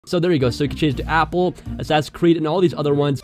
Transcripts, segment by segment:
So there you go. So you can change to Apple, Assassin's Creed, and all these other ones.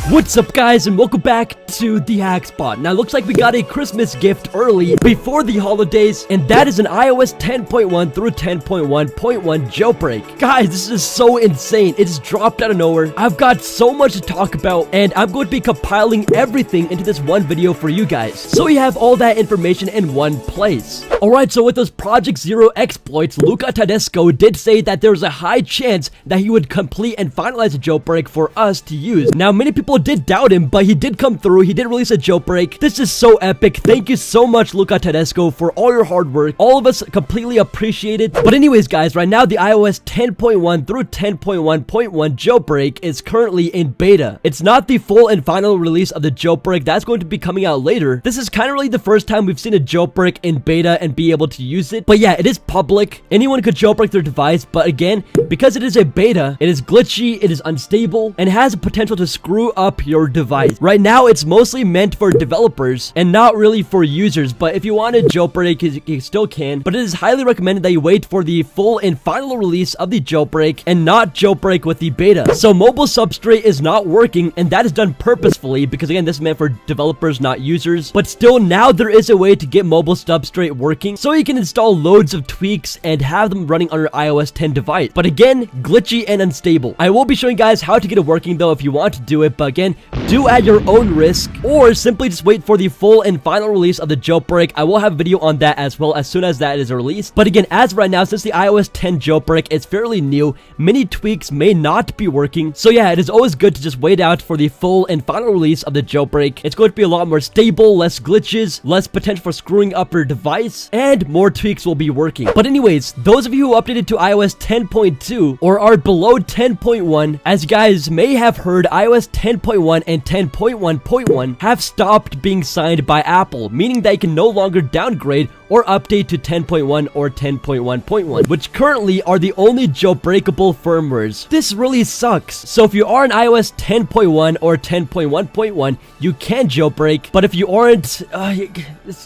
What's up, guys, and welcome back to the Hack Spot. Now, it looks like we got a Christmas gift early before the holidays, and that is an iOS 10.1 through 10.1.1 jailbreak. Guys, this is so insane. It just dropped out of nowhere. I've got so much to talk about, and I'm going to be compiling everything into this one video for you guys, so you have all that information in one place. Alright, so with those Project Zero exploits, Luca Tedesco did say that there was a high chance that he would complete and finalize a jailbreak for us to use. Now, many people did doubt him, but he did come through. He did release a jailbreak. This is so epic. Thank you so much, Luca Tedesco, for all your hard work. All of us completely appreciate it. But anyways, guys, right now the iOS 10.1 through 10.1.1 jailbreak is currently in beta. It's not the full and final release of the jailbreak. That's going to be coming out later. This is kind of really the first time we've seen a jailbreak in beta and be able to use it. But yeah, it is public. Anyone could jailbreak their device, but again, because it is a beta, it is glitchy, it is unstable, and has a potential to screw up your device. Right now, it's mostly meant for developers and not really for users, but if you want to jailbreak, you still can. But it is highly recommended that you wait for the full and final release of the jailbreak and not jailbreak with the beta. So mobile substrate is not working, and that is done purposefully because again, this is meant for developers, not users. But still, now there is a way to get mobile substrate working, so you can install loads of tweaks and have them running on your iOS 10 device. But again, glitchy and unstable. I will be showing you guys how to get it working though if you want to do it, but again, do at your own risk, or simply just wait for the full and final release of the jailbreak. I will have a video on that as well as soon as that is released. But again, as right now, since the iOS 10 jailbreak is fairly new, many tweaks may not be working. So yeah, it is always good to just wait out for the full and final release of the jailbreak. It's going to be a lot more stable, less glitches, less potential for screwing up your device, and more tweaks will be working. But anyways, those of you who updated to iOS 10.2 or are below 10.1, as you guys may have heard, iOS 10.1 and 10.1.1 have stopped being signed by Apple, meaning that you can no longer downgrade or update to 10.1 or 10.1.1, which currently are the only jailbreakable firmwares. This really sucks. So if you are on iOS 10.1 or 10.1.1, you can jailbreak, but if you aren't,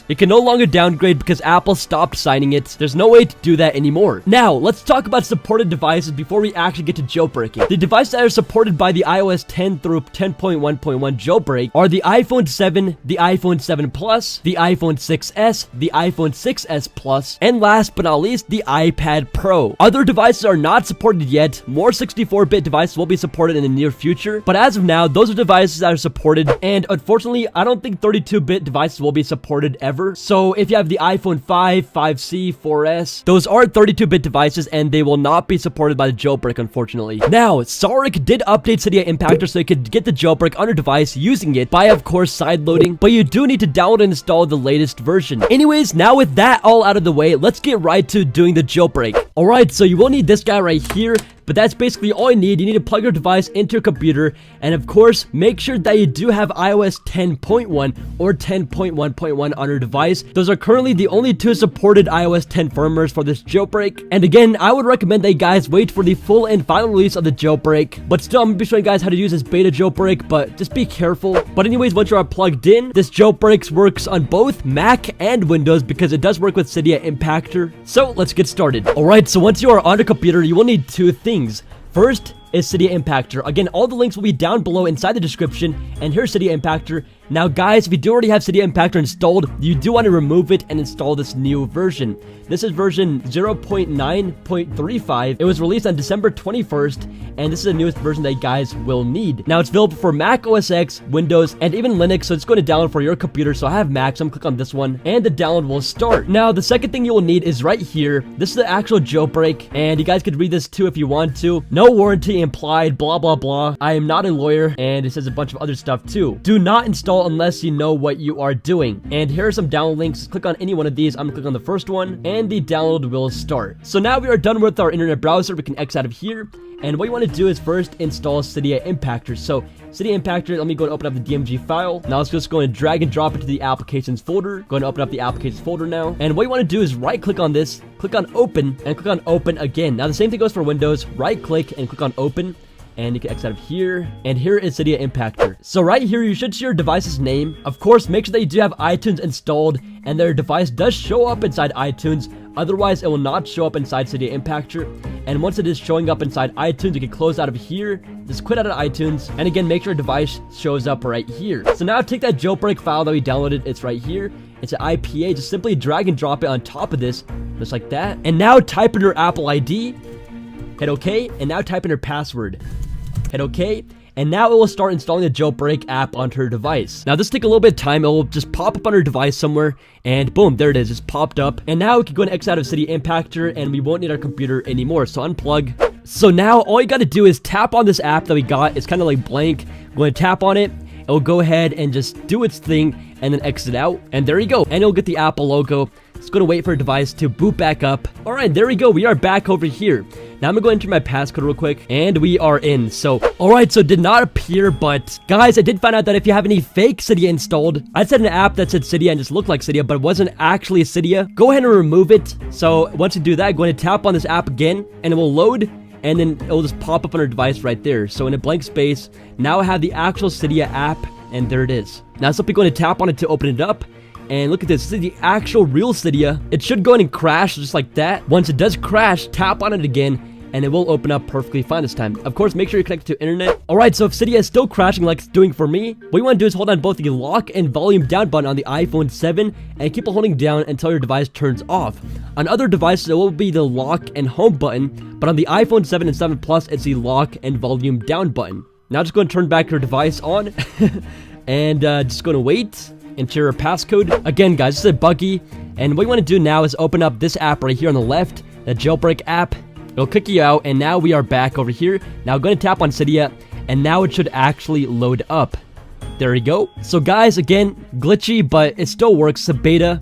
you can no longer downgrade because Apple stopped signing it. There's no way to do that anymore. Now, let's talk about supported devices before we actually get to jailbreaking. The devices that are supported by the iOS 10 through 10.1.1 jailbreak are the iPhone 7, the iPhone 7 Plus, the iPhone 6s, the iPhone 6s Plus, and last but not least, the iPad Pro. Other devices are not supported yet. More 64-bit devices will be supported in the near future, but as of now, those are devices that are supported, and unfortunately, I don't think 32-bit devices will be supported ever. So if you have the iPhone 5, 5C, 4S, those are 32-bit devices, and they will not be supported by the jailbreak, unfortunately. Now, Sarek did update Cydia Impactor so you could get the jailbreak on your device using it by, of course, sideloading, but you do need to download and install the latest version. Anyways, now with that all out of the way, let's get right to doing the jailbreak. Alright, so you will need this guy right here. But that's basically all you need. You need to plug your device into your computer, and of course, make sure that you do have iOS 10.1 or 10.1.1 on your device. Those are currently the only two supported iOS 10 firmwares for this jailbreak. And again, I would recommend that you guys wait for the full and final release of the jailbreak. But still, I'm gonna be showing you guys how to use this beta jailbreak, but just be careful. But anyways, once you are plugged in, this jailbreak works on both Mac and Windows because it does work with Cydia Impactor. So let's get started. Alright, so once you are on your computer, you will need two things. First is Cydia Impactor. Again, all the links will be down below inside the description, and here's Cydia Impactor. Now guys, if you do already have Cydia Impactor installed, you do want to remove it and install this new version. This is version 0.9.35. It was released on December 21st, and this is the newest version that you guys will need. Now it's available for Mac OS X, Windows, and even Linux, so it's going to download for your computer. So I have Mac, so I'm going to click on this one, and the download will start. Now the second thing you will need is right here. This is the actual jailbreak, and you guys could read this too if you want to. No warranty implied, blah blah blah. I am not a lawyer, and it says a bunch of other stuff too. Do not install unless you know what you are doing. And here are some download links. Click on any one of these. I'm gonna click on the first one, and the download will start. So now we are done with our internet browser. We can exit out of here, and what you want to do is first install Cydia Impactor. So Cydia Impactor, let me go and open up the DMG file. Now let's just go and drag and drop it to the applications folder. Go and open up the applications folder now, and what you want to do is right click on this, click on open, and click on open again. Now the same thing goes for Windows. Right click and click on open. and you can exit out of here, and here is Cydia Impactor. So right here, you should see your device's name. Of course, make sure that you do have iTunes installed, and their device does show up inside iTunes. Otherwise, it will not show up inside Cydia Impactor. And once it is showing up inside iTunes, you can close out of here, just quit out of iTunes, and again, make sure your device shows up right here. So now take that jailbreak file that we downloaded, it's right here. It's an IPA, just simply drag and drop it on top of this, just like that. And now type in your Apple ID, hit OK, and now type in your password. Hit OK, and now it will start installing the Jailbreak app onto your device. Now this will take a little bit of time. It will just pop up on your device somewhere, and boom, there it is. It's popped up. And now we can go and exit out of Cydia Impactor, and we won't need our computer anymore. So unplug. So now all you got to do is tap on this app that we got. It's kind of like blank. Go and tap on it. It will go ahead and just do its thing, and then exit out. And there you go. And it'll get the Apple logo. It's going to wait for a device to boot back up. All right, there we go. We are back over here. Now I'm going to go enter my passcode real quick, and we are in. So, all right, so it did not appear, but guys, I did find out that if you have any fake Cydia installed, I said an app that said Cydia and just looked like Cydia, but it wasn't actually Cydia. Go ahead and remove it. So once you do that, go ahead and tap on this app again, and it will load, and then it will just pop up on our device right there. So in a blank space, now I have the actual Cydia app, and there it is. Now simply going to tap on it to open it up. And look at this. This is the actual real Cydia. It should go in and crash just like that. Once it does crash, tap on it again, and it will open up perfectly fine this time. Of course, make sure you're connected to internet. Alright, so if Cydia is still crashing like it's doing for me, what you want to do is hold on both the lock and volume down button on the iPhone 7 and keep on holding down until your device turns off. On other devices, it will be the lock and home button, but on the iPhone 7 and 7 Plus, it's the lock and volume down button. Now just go and turn back your device on and just going to wait. Enter your passcode. Again, guys, this is buggy, and what you want to do now is open up this app right here on the left, the Jailbreak app. It'll kick you out, and now we are back over here. Now go and tap on Cydia, and now it should actually load up. There you go. So guys, again, glitchy, but it still works. It's a beta.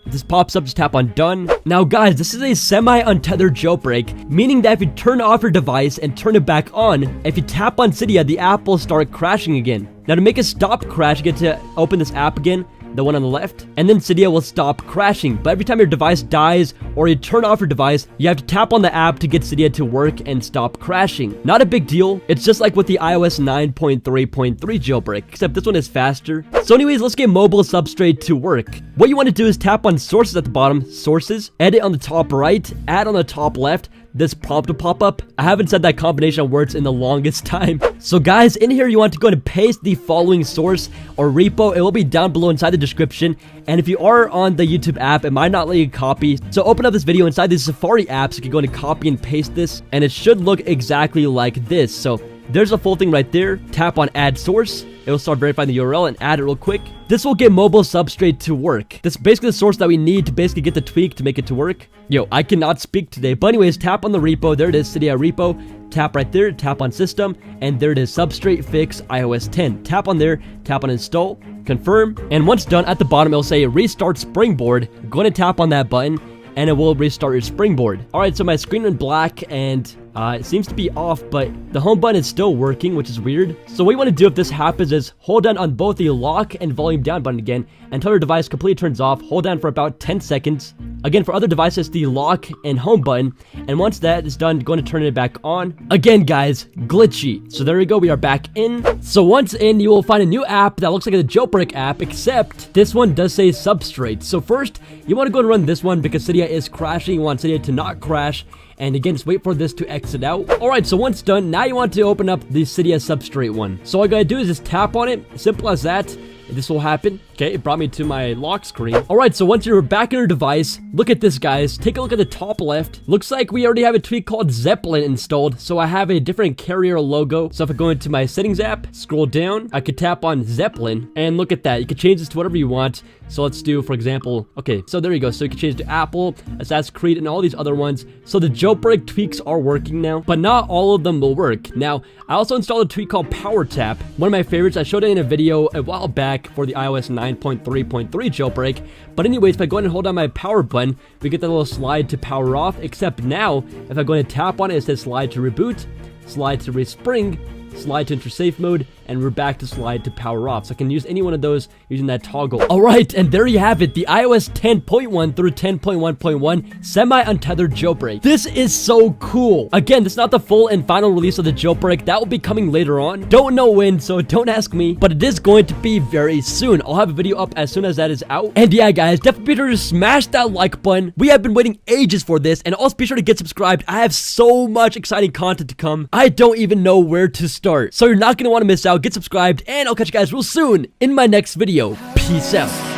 If this pops up, just tap on done. Now guys, this is a semi-untethered jailbreak, meaning that if you turn off your device and turn it back on, if you tap on Cydia, the app will start crashing again. Now to make it stop crash, you get to open this app again, the one on the left, and then Cydia will stop crashing. But every time your device dies or you turn off your device, you have to tap on the app to get Cydia to work and stop crashing. Not a big deal. It's just like with the iOS 9.3.3 jailbreak, except this one is faster. So anyways, let's get mobile substrate to work. What you want to do is tap on sources at the bottom, sources, edit on the top right, add on the top left. This prompt will pop up. I haven't said that combination of words in the longest time. So guys, in here you want to go and paste the following source or repo. It will be down below inside the description. And if you are on the YouTube app, it might not let you copy. So open up this video inside the Safari app so you can go and copy and paste this. And it should look exactly like this. So there's the full thing right there. Tap on add source. It will start verifying the URL and add it real quick. This will get mobile substrate to work. This is basically the source that we need to basically get the tweak to make it to work. Yo, I cannot speak today. But anyways, tap on the repo. There it is, Cydia repo. Tap right there, tap on system, and there it is, substrate fix iOS 10. Tap on there, tap on install, confirm, and once done, at the bottom it'll say restart Springboard. Go ahead and tap on that button, and it will restart your Springboard. Alright, so my screen went black, and it seems to be off, but the home button is still working, which is weird. So what you want to do if this happens is hold down on both the lock and volume down button again until your device completely turns off. Hold down for about 10 seconds. Again, for other devices, the lock and home button. And once that is done, go to turn it back on. Again, guys, glitchy. So there we go, we are back in. So once in, you will find a new app that looks like a jailbreak app, except this one does say substrate. So first, you want to go and run this one because Cydia is crashing. You want Cydia to not crash. And again, just wait for this to exit out. Alright, so once done, now you want to open up the Cydia substrate one. So all I gotta do is just tap on it. Simple as that. This will happen. Okay, it brought me to my lock screen. Alright, so once you're back in your device, look at this, guys. Take a look at the top left. Looks like we already have a tweak called Zeppelin installed. So I have a different carrier logo. So if I go into my settings app, scroll down, I could tap on Zeppelin, and look at that. You can change this to whatever you want. So let's do, for example, okay, so there you go. So you can change it to Apple, Assassin's Creed, and all these other ones. So the jailbreak tweaks are working now, but not all of them will work. Now, I also installed a tweak called Power Tap. One of my favorites. I showed it in a video a while back for the iOS 9.3.3 jailbreak. But anyways, if I go ahead and hold down my power button, we get that little slide to power off, except now, if I go ahead and tap on it, it says slide to reboot, slide to respring, slide to enter safe mode, and we're back to slide to power off. So I can use any one of those using that toggle. Alright, and there you have it, the iOS 10.1 through 10.1.1 semi-untethered jailbreak. This is so cool. Again, this is not the full and final release of the jailbreak. That will be coming later on. Don't know when, so don't ask me, but it is going to be very soon. I'll have a video up as soon as that is out. And yeah, guys, definitely be sure to smash that like button. We have been waiting ages for this, and also be sure to get subscribed. I have so much exciting content to come. I don't even know where to start. So you're not going to want to miss out. Get subscribed, and I'll catch you guys real soon in my next video. Peace out.